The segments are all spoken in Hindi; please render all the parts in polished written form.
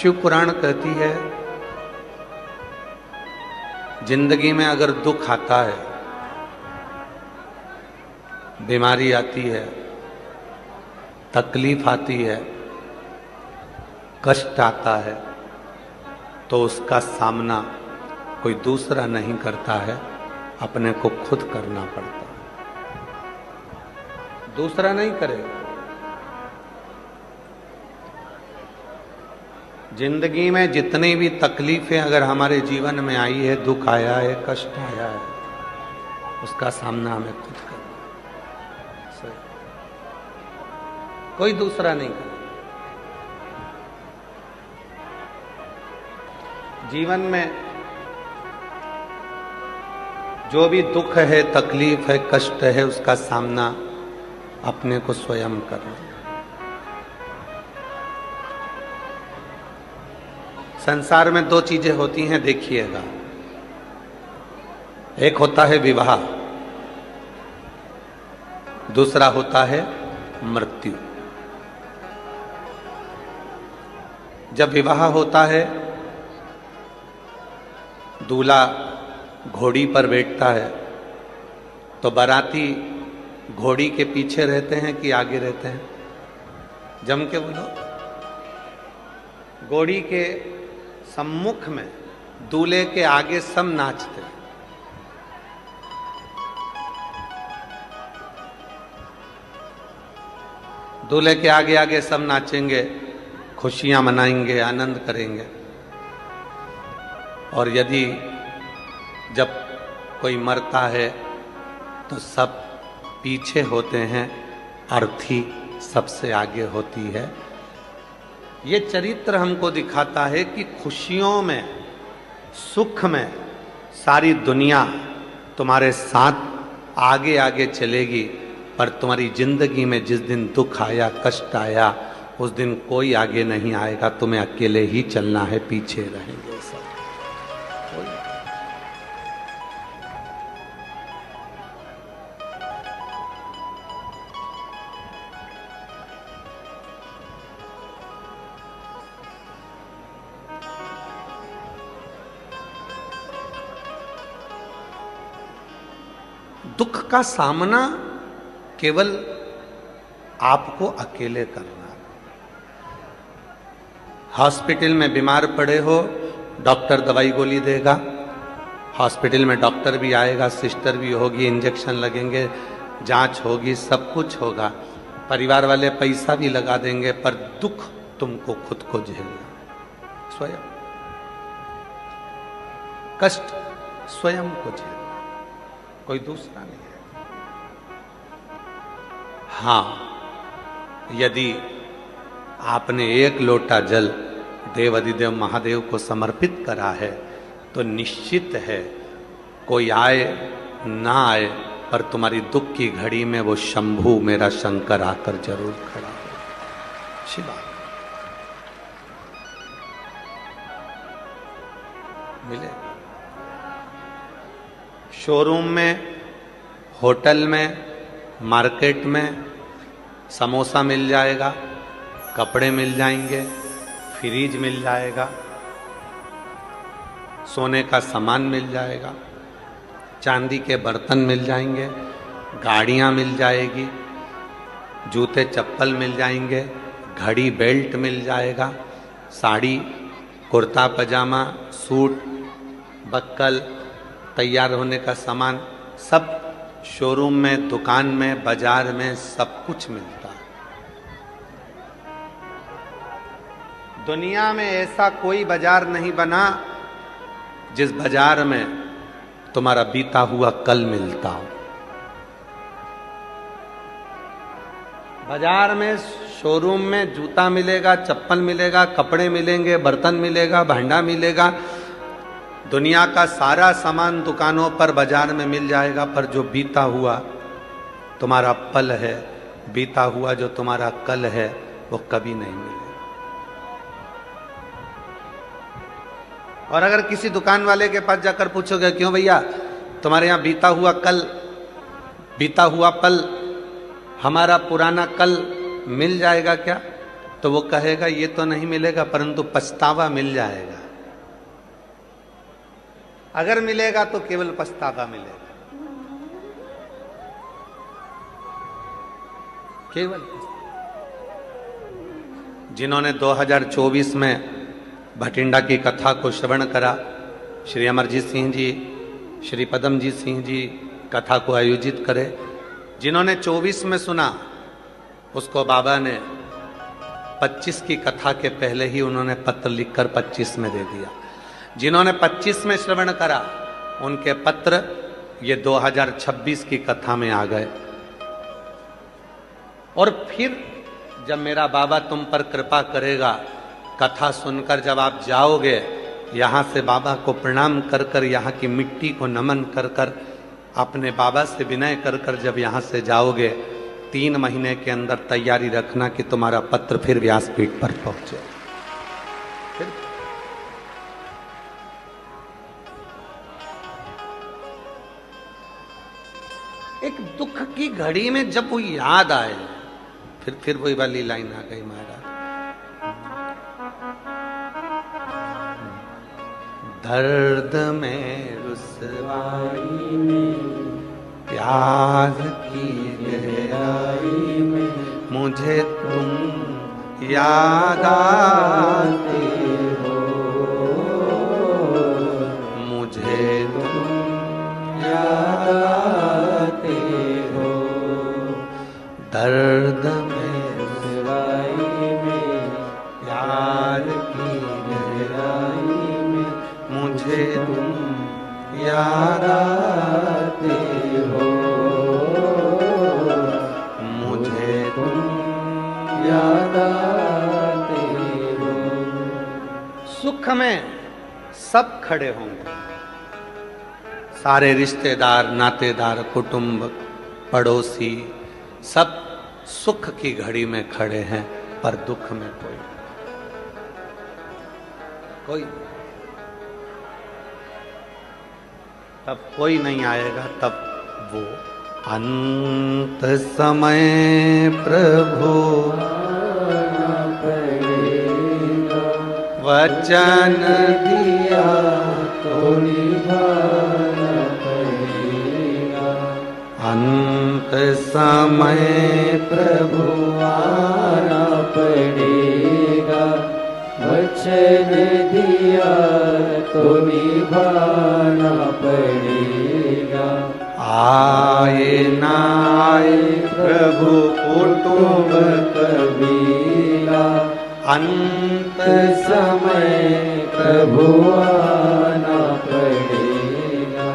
शिव पुराण कहती है, जिंदगी में अगर दुख आता है, बीमारी आती है, तकलीफ आती है, कष्ट आता है, तो उसका सामना कोई दूसरा नहीं करता है, अपने को खुद करना पड़ता है, दूसरा नहीं करेगा। जिंदगी में जितनी भी तकलीफें अगर हमारे जीवन में आई है, दुख आया है, कष्ट आया है, उसका सामना हमें खुद करना है, कोई दूसरा नहीं करेगा। जीवन में जो भी दुख है, तकलीफ है, कष्ट है, उसका सामना अपने को स्वयं करना। संसार में दो चीजें होती हैं, देखिएगा। एक होता है विवाह, दूसरा होता है मृत्यु। जब विवाह होता है, दूल्हा घोड़ी पर बैठता है, तो बाराती घोड़ी के पीछे रहते हैं कि आगे रहते हैं? जम के बोलो। घोड़ी के सम्मुख में, दूल्हे के आगे सब नाचते हैं। दूल्हे के आगे आगे सब नाचेंगे, खुशियां मनाएंगे, आनंद करेंगे। और यदि जब कोई मरता है तो सब पीछे होते हैं, अर्थी सबसे आगे होती है। ये चरित्र हमको दिखाता है कि खुशियों में, सुख में सारी दुनिया तुम्हारे साथ आगे आगे चलेगी, पर तुम्हारी जिंदगी में जिस दिन दुख आया, कष्ट आया, उस दिन कोई आगे नहीं आएगा, तुम्हें अकेले ही चलना है, पीछे रहेंगे सब। दुख का सामना केवल आपको अकेले करना है। हॉस्पिटल में बीमार पड़े हो, डॉक्टर दवाई गोली देगा, हॉस्पिटल में डॉक्टर भी आएगा, सिस्टर भी होगी, इंजेक्शन लगेंगे, जांच होगी, सब कुछ होगा, परिवार वाले पैसा भी लगा देंगे, पर दुख तुमको खुद को झेलना, स्वयं। कष्ट स्वयं को झेलना, कोई दूसरा नहीं है। हाँ, यदि आपने एक लोटा जल देव अधिदेव महादेव को समर्पित करा है, तो निश्चित है कोई आए ना आए, पर तुम्हारी दुख की घड़ी में वो शंभू मेरा शंकर आकर जरूर खड़ा है। शिवा मिले। शोरूम में, होटल में, मार्केट में समोसा मिल जाएगा, कपड़े मिल जाएंगे, फ्रिज मिल जाएगा, सोने का सामान मिल जाएगा, चांदी के बर्तन मिल जाएंगे, गाड़ियां मिल जाएगी, जूते चप्पल मिल जाएंगे, घड़ी बेल्ट मिल जाएगा, साड़ी, कुर्ता पजामा, सूट, बक्कल, तैयार होने का सामान, सब शोरूम में, दुकान में, बाजार में सब कुछ मिलता है। दुनिया में ऐसा कोई बाजार नहीं बना जिस बाजार में तुम्हारा बीता हुआ कल मिलता हो। बाजार में, शोरूम में जूता मिलेगा, चप्पल मिलेगा, कपड़े मिलेंगे, बर्तन मिलेगा, भांडा मिलेगा, दुनिया का सारा सामान दुकानों पर, बाजार में मिल जाएगा, पर जो बीता हुआ तुम्हारा पल है, बीता हुआ जो तुम्हारा कल है, वो कभी नहीं मिलेगा। और अगर किसी दुकान वाले के पास जाकर पूछोगे, क्यों भैया तुम्हारे यहाँ बीता हुआ कल, बीता हुआ पल, हमारा पुराना कल मिल जाएगा क्या? तो वो कहेगा ये तो नहीं मिलेगा, परंतु पछतावा मिल जाएगा। अगर मिलेगा तो केवल पछतावा मिलेगा, केवल। जिन्होंने 2024 में भटिंडा की कथा को श्रवण करा, श्री अमरजीत सिंह जी, श्री पदमजीत सिंह जी कथा को आयोजित करे। जिन्होंने 24 में सुना, उसको बाबा ने 25 की कथा के पहले ही उन्होंने पत्र लिखकर 25 में दे दिया। जिन्होंने 25 में श्रवण करा, उनके पत्र ये 2026 की कथा में आ गए। और फिर जब मेरा बाबा तुम पर कृपा करेगा, कथा सुनकर जब आप जाओगे, यहाँ से बाबा को प्रणाम कर कर, यहाँ की मिट्टी को नमन कर कर, अपने बाबा से विनय कर कर जब यहाँ से जाओगे, 3 महीने के अंदर तैयारी रखना कि तुम्हारा पत्र फिर व्यासपीठ पर पहुंचे। फिर एक दुख की घड़ी में जब वो याद आए, फिर वही वाली लाइन आ गई महाराज, दर्द में रुसवाई में, प्यास की गहराई में, मुझे तुम याद आते हो, मुझे तुम याद आते हो, दर्द में रुसवाई में, प्यार की गहराई में, मुझे तुम याद आते हो, मुझे तुम याद आते हो। सुख में सब खड़े होंगे, सारे रिश्तेदार, नातेदार, कुटुंब, पड़ोसी, सब सुख की घड़ी में खड़े हैं, पर दुख में कोई तब कोई नहीं आएगा। तब वो अंत समय प्रभु वचन दिया तो निभाना पड़ेगा, अंत समय प्रभु आना पड़ेगा, वचन दिया तो निभाना पड़ेगा, आए ना आए प्रभु कुटुंब कबीला, अंत समय प्रभु आना पड़ेगा,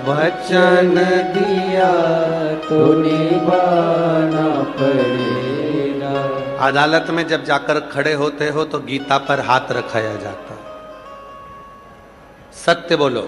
वचन दिया तो निभाना पड़ेगा। अदालत में जब जाकर खड़े होते हो तो गीता पर हाथ रखाया जाता है, सत्य बोलो,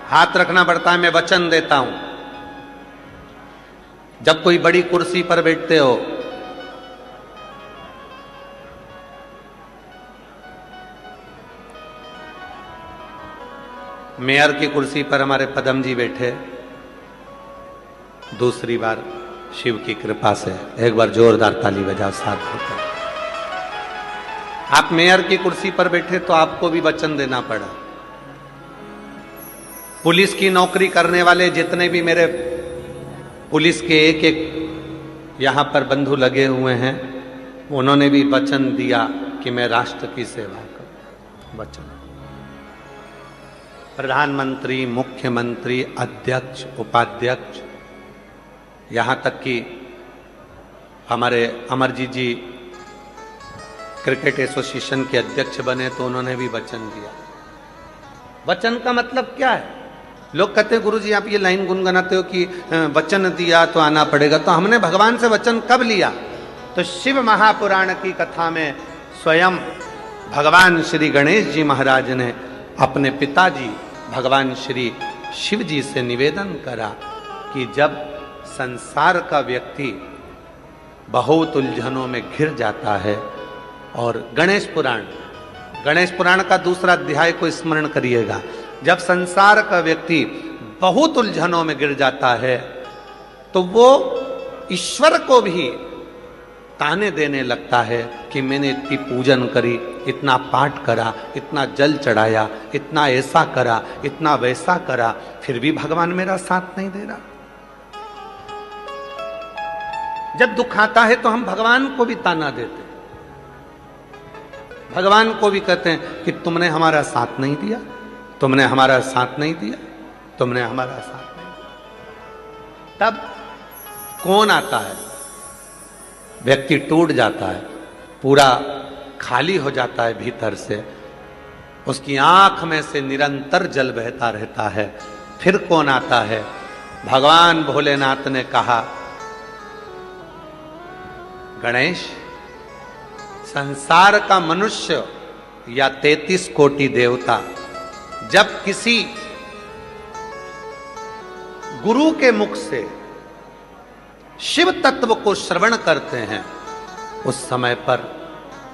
हाथ रखना पड़ता है। मैं वचन देता हूं, जब कोई बड़ी कुर्सी पर बैठते हो, मेयर की कुर्सी पर हमारे पदम जी बैठे, दूसरी बार शिव की कृपा से, एक बार जोरदार ताली बजा साथ होता। आप मेयर की कुर्सी पर बैठे तो आपको भी वचन देना पड़ा। पुलिस की नौकरी करने वाले जितने भी मेरे पुलिस के एक एक यहां पर बंधु लगे हुए हैं, उन्होंने भी वचन दिया कि मैं राष्ट्र की सेवा करूं। वचन प्रधानमंत्री, मुख्यमंत्री, अध्यक्ष, उपाध्यक्ष, यहां तक कि हमारे अमरजीत जी क्रिकेट एसोसिएशन के अध्यक्ष बने तो उन्होंने भी वचन दिया। वचन का मतलब क्या है? लोग कहते हैं गुरुजी आप ये लाइन गुनगुनाते हो कि वचन दिया तो आना पड़ेगा, तो हमने भगवान से वचन कब लिया? तो शिव महापुराण की कथा में स्वयं भगवान श्री गणेश जी महाराज ने अपने पिताजी भगवान श्री शिव जी से निवेदन करा कि जब संसार का व्यक्ति बहुत उलझनों में घिर जाता है, और गणेश पुराण का दूसरा अध्याय को स्मरण करिएगा, जब संसार का व्यक्ति बहुत उलझनों में गिर जाता है तो वो ईश्वर को भी ताने देने लगता है कि मैंने इतनी पूजन करी, इतना पाठ करा, इतना जल चढ़ाया, इतना ऐसा करा, इतना वैसा करा, फिर भी भगवान मेरा साथ नहीं दे रहा। जब दुख आता है तो हम भगवान को भी ताना देते हैं, भगवान को भी कहते हैं कि तुमने हमारा साथ नहीं दिया, तुमने हमारा साथ नहीं दिया, तुमने हमारा साथ नहीं दिया। तब कौन आता है? व्यक्ति टूट जाता है, पूरा खाली हो जाता है भीतर से, उसकी आंख में से निरंतर जल बहता रहता है। फिर कौन आता है? भगवान भोलेनाथ ने कहा, गणेश, संसार का मनुष्य या 33 कोटि देवता जब किसी गुरु के मुख से शिव तत्व को श्रवण करते हैं, उस समय पर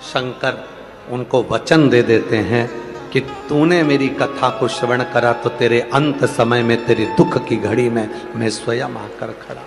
शंकर उनको वचन दे देते हैं कि तूने मेरी कथा को श्रवण करा तो तेरे अंत समय में, तेरे दुख की घड़ी में मैं स्वयं आकर खड़ा।